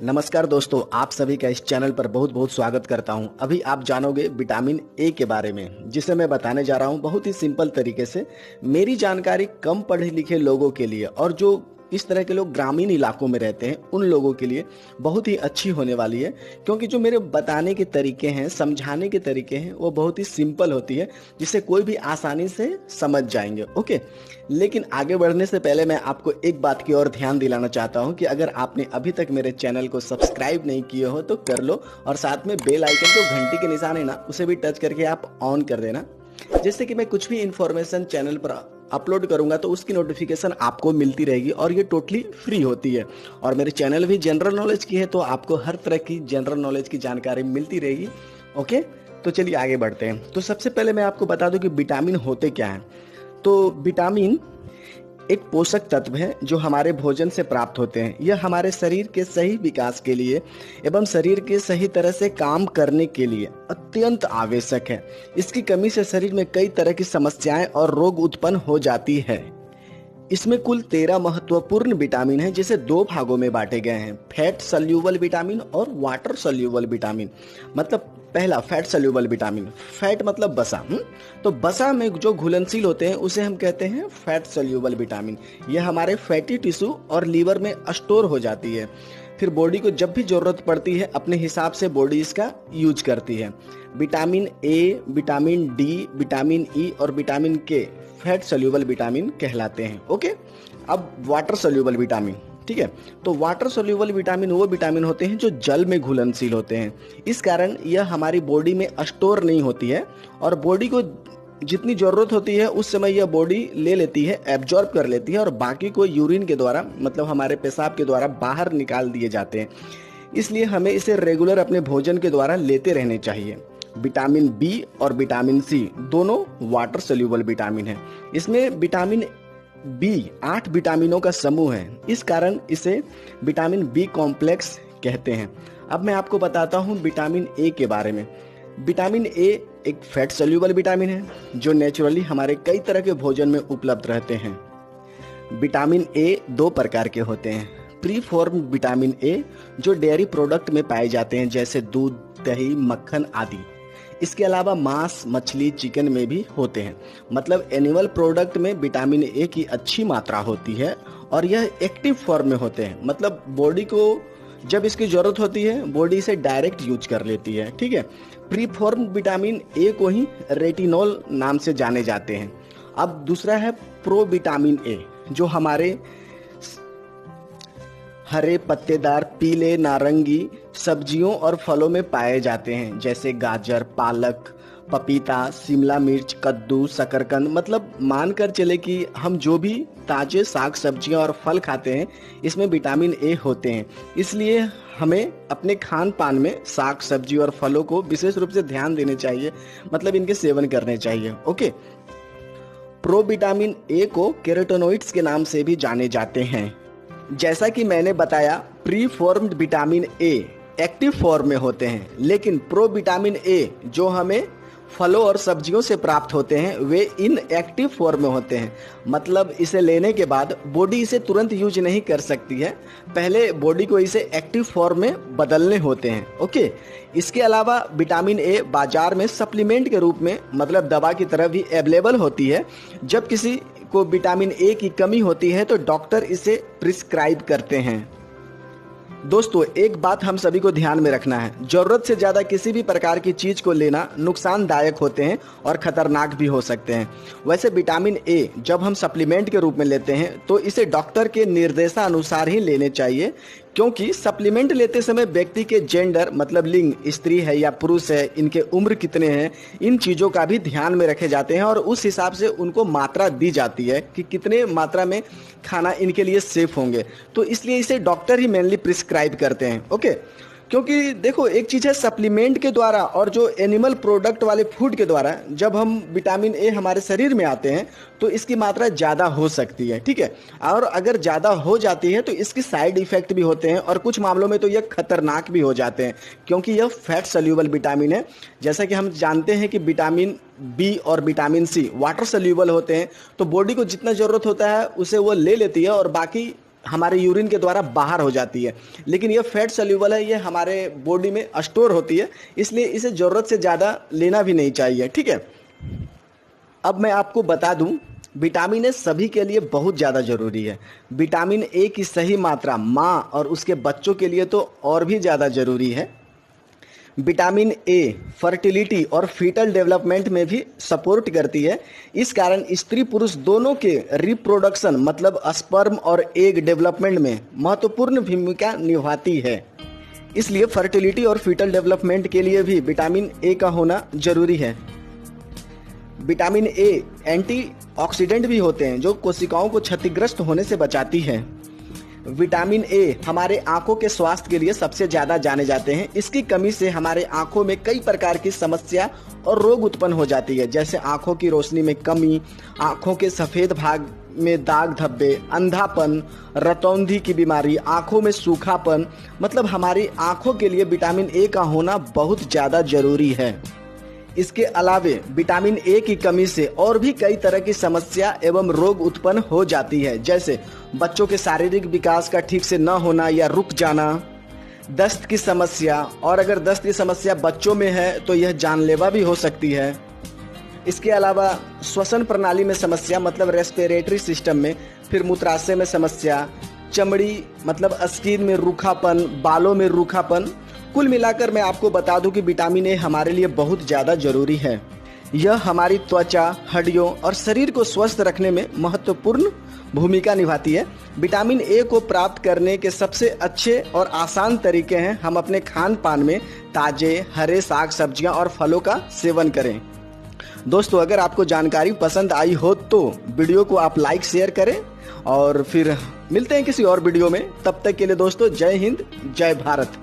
नमस्कार दोस्तों, आप सभी का इस चैनल पर बहुत बहुत स्वागत करता हूं। अभी आप जानोगे विटामिन ए के बारे में, जिसे मैं बताने जा रहा हूं बहुत ही सिंपल तरीके से। मेरी जानकारी कम पढ़े लिखे लोगों के लिए और जो इस तरह के लोग ग्रामीण इलाकों में रहते हैं उन लोगों के लिए बहुत ही अच्छी होने वाली है, क्योंकि जो मेरे बताने के तरीके हैं, समझाने के तरीके हैं, वो बहुत ही सिंपल होती है, जिसे कोई भी आसानी से समझ जाएंगे। ओके, लेकिन आगे बढ़ने से पहले मैं आपको एक बात की ओर ध्यान दिलाना चाहता हूं कि अगर आपने अभी तक मेरे चैनल को सब्सक्राइब नहीं किए हो तो कर लो, और साथ में बेल आइकन जो घंटी के निशान है ना, उसे भी टच करके आप ऑन कर देना, जिससे कि मैं कुछ भी इंफॉर्मेशन चैनल पर अपलोड करूंगा तो उसकी नोटिफिकेशन आपको मिलती रहेगी, और ये टोटली फ्री होती है। और मेरे चैनल भी जनरल नॉलेज की है, तो आपको हर तरह की जनरल नॉलेज की जानकारी मिलती रहेगी। ओके, तो चलिए आगे बढ़ते हैं। तो सबसे पहले मैं आपको बता दूं कि विटामिन होते क्या हैं। तो विटामिन एक पोषक तत्व है जो हमारे भोजन से प्राप्त होते हैं। यह हमारे शरीर के सही विकास के लिए एवं शरीर के सही तरह से काम करने के लिए अत्यंत आवश्यक है। इसकी कमी से शरीर में कई तरह की समस्याएं और रोग उत्पन्न हो जाती है। इसमें कुल 13 महत्वपूर्ण विटामिन हैं, जिसे दो भागों में बांटे गए हैं: फैट सल्यूबल विटामिन और वाटर सल्यूबल विटामिन। मतलब पहला फैट सल्यूबल विटामिन, फैट मतलब बसा। तो बसा में जो घुलनशील होते हैं उसे हम कहते हैं फैट सल्यूबल विटामिन। यह हमारे फैटी टिश्यू और लीवर में स्टोर हो जाती है, फिर बॉडी को जब भी जरूरत पड़ती है अपने हिसाब से बॉडी इसका यूज करती है। Vitamin A, vitamin D, vitamin E और विटामिन के फैट सल्यूबल विटामिन कहलाते हैं। ओके, अब वाटर सल्यूबल विटामिन, ठीक है। तो वाटर सल्यूबल विटामिन वो विटामिन होते हैं जो जल में घुलनशील होते हैं। इस कारण यह हमारी बॉडी में स्टोर नहीं होती है, और बॉडी को जितनी जरूरत होती है उस समय यह बॉडी ले लेती है, एब्जॉर्ब कर लेती है, और बाकी को यूरिन के द्वारा, मतलब हमारे पेशाब के द्वारा बाहर निकाल दिए जाते हैं। इसलिए हमें इसे रेगुलर अपने भोजन के द्वारा लेते रहने चाहिए। विटामिन बी और विटामिन सी दोनों वाटर सल्यूबल विटामिन है। इसमें विटामिन बी 8 विटामिनों का समूह है, इस कारण इसे विटामिन बी कॉम्प्लेक्स कहते हैं। अब मैं आपको बताता हूँ विटामिन ए के बारे में। विटामिन ए एक फैट सल्यूबल विटामिन है जो नेचुरली हमारे कई तरह के भोजन में उपलब्ध रहते हैं। विटामिन ए दो प्रकार के होते हैं: प्री फॉर्म विटामिन ए जो डेयरी प्रोडक्ट में पाए जाते हैं, जैसे दूध, दही, मक्खन आदि। इसके अलावा मांस, मछली, चिकन में भी होते हैं। मतलब एनिमल प्रोडक्ट में विटामिन ए की अच्छी मात्रा होती है, और यह एक्टिव फॉर्म में होते हैं। मतलब बॉडी को जब इसकी जरूरत होती है बॉडी इसे डायरेक्ट यूज कर लेती है, ठीक है। प्री फॉर्म विटामिन ए को ही रेटिनॉल नाम से जाने जाते हैं। अब दूसरा है प्रो विटामिन ए, जो हमारे हरे, पत्तेदार, पीले, नारंगी सब्जियों और फलों में पाए जाते हैं, जैसे गाजर, पालक, पपीता, शिमला मिर्च, कद्दू, शकरकंद। मतलब मानकर चले कि हम जो भी ताजे साग सब्जियां और फल खाते हैं इसमें विटामिन ए होते हैं। इसलिए हमें अपने खान पान में साग सब्जी और फलों को विशेष रूप से ध्यान देने चाहिए, मतलब इनके सेवन करने चाहिए। ओके, प्रो विटामिन ए को कैरोटीनॉइड्स के नाम से भी जाने जाते हैं। जैसा कि मैंने बताया, pre formed vitamin A active form में होते हैं, लेकिन प्रो विटामिन ए जो हमें फलों और सब्जियों से प्राप्त होते हैं वे इनएक्टिव फॉर्म में होते हैं। मतलब इसे लेने के बाद बॉडी इसे तुरंत यूज नहीं कर सकती है, पहले बॉडी को इसे एक्टिव फॉर्म में बदलने होते हैं। ओके, इसके अलावा विटामिन ए बाजार में सप्लीमेंट के रूप में, मतलब दवा की तरह भी अवेलेबल होती है। जब किसी को विटामिन ए की कमी होती है तो डॉक्टर इसे प्रिस्क्राइब करते हैं। दोस्तों, एक बात हम सभी को ध्यान में रखना है, जरूरत से ज्यादा किसी भी प्रकार की चीज को लेना नुकसानदायक होते हैं और खतरनाक भी हो सकते हैं। वैसे विटामिन ए जब हम सप्लीमेंट के रूप में लेते हैं तो इसे डॉक्टर के निर्देशानुसार ही लेने चाहिए, क्योंकि सप्लीमेंट लेते समय व्यक्ति के जेंडर, मतलब लिंग, स्त्री है या पुरुष है, इनके उम्र कितने हैं, इन चीज़ों का भी ध्यान में रखे जाते हैं, और उस हिसाब से उनको मात्रा दी जाती है कि कितने मात्रा में खाना इनके लिए सेफ होंगे। तो इसलिए इसे डॉक्टर ही मेनली प्रिस्क्राइब करते हैं। ओके, क्योंकि देखो एक चीज़ है सप्लीमेंट के द्वारा और जो एनिमल प्रोडक्ट वाले फूड के द्वारा जब हम विटामिन ए हमारे शरीर में आते हैं तो इसकी मात्रा ज़्यादा हो सकती है, ठीक है। और अगर ज़्यादा हो जाती है तो इसकी साइड इफ़ेक्ट भी होते हैं, और कुछ मामलों में तो यह खतरनाक भी हो जाते हैं, क्योंकि यह फैट सल्यूबल विटामिन है। जैसा कि हम जानते हैं कि विटामिन बी और विटामिन सी वाटर सल्यूबल होते हैं, तो बॉडी को जितना ज़रूरत होता है उसे वो ले लेती है, और बाकी हमारे यूरिन के द्वारा बाहर हो जाती है, लेकिन ये फैट सल्यूबल है, ये हमारे बॉडी में स्टोर होती है, इसलिए इसे ज़रूरत से ज़्यादा लेना भी नहीं चाहिए। ठीक है, अब मैं आपको बता दूं, विटामिन ए सभी के लिए बहुत ज़्यादा ज़रूरी है। विटामिन ए की सही मात्रा माँ और उसके बच्चों के लिए तो और भी ज़्यादा ज़रूरी है। विटामिन ए फर्टिलिटी और फीटल डेवलपमेंट में भी सपोर्ट करती है। इस कारण स्त्री पुरुष दोनों के रिप्रोडक्शन मतलब स्पर्म और एग डेवलपमेंट में महत्वपूर्ण भूमिका निभाती है। इसलिए फर्टिलिटी और फीटल डेवलपमेंट के लिए भी विटामिन ए का होना जरूरी है। विटामिन ए एंटीऑक्सीडेंट भी होते हैं जो कोशिकाओं को क्षतिग्रस्त होने से बचाती है। विटामिन ए हमारे आंखों के स्वास्थ्य के लिए सबसे ज़्यादा जाने जाते हैं। इसकी कमी से हमारे आंखों में कई प्रकार की समस्या और रोग उत्पन्न हो जाती है, जैसे आंखों की रोशनी में कमी, आंखों के सफ़ेद भाग में दाग धब्बे, अंधापन, रतौंधी की बीमारी, आंखों में सूखापन। मतलब हमारी आंखों के लिए विटामिन ए का होना बहुत ज़्यादा जरूरी है। इसके अलावे विटामिन ए की कमी से और भी कई तरह की समस्या एवं रोग उत्पन्न हो जाती है, जैसे बच्चों के शारीरिक विकास का ठीक से न होना या रुक जाना, दस्त की समस्या, और अगर दस्त की समस्या बच्चों में है तो यह जानलेवा भी हो सकती है। इसके अलावा श्वसन प्रणाली में समस्या मतलब रेस्पिरेटरी सिस्टम में, फिर मूत्राशय में समस्या, चमड़ी मतलब स्किन में रूखापन, बालों में रूखापन। कुल मिलाकर मैं आपको बता दूं कि विटामिन ए हमारे लिए बहुत ज़्यादा ज़रूरी है। यह हमारी त्वचा, हड्डियों और शरीर को स्वस्थ रखने में महत्वपूर्ण भूमिका निभाती है। विटामिन ए को प्राप्त करने के सबसे अच्छे और आसान तरीके हैं हम अपने खान पान में ताज़े हरे साग सब्जियां और फलों का सेवन करें। दोस्तों, अगर आपको जानकारी पसंद आई हो तो वीडियो को आप लाइक शेयर करें और फिर मिलते हैं किसी और वीडियो में। तब तक के लिए दोस्तों, जय हिंद, जय भारत।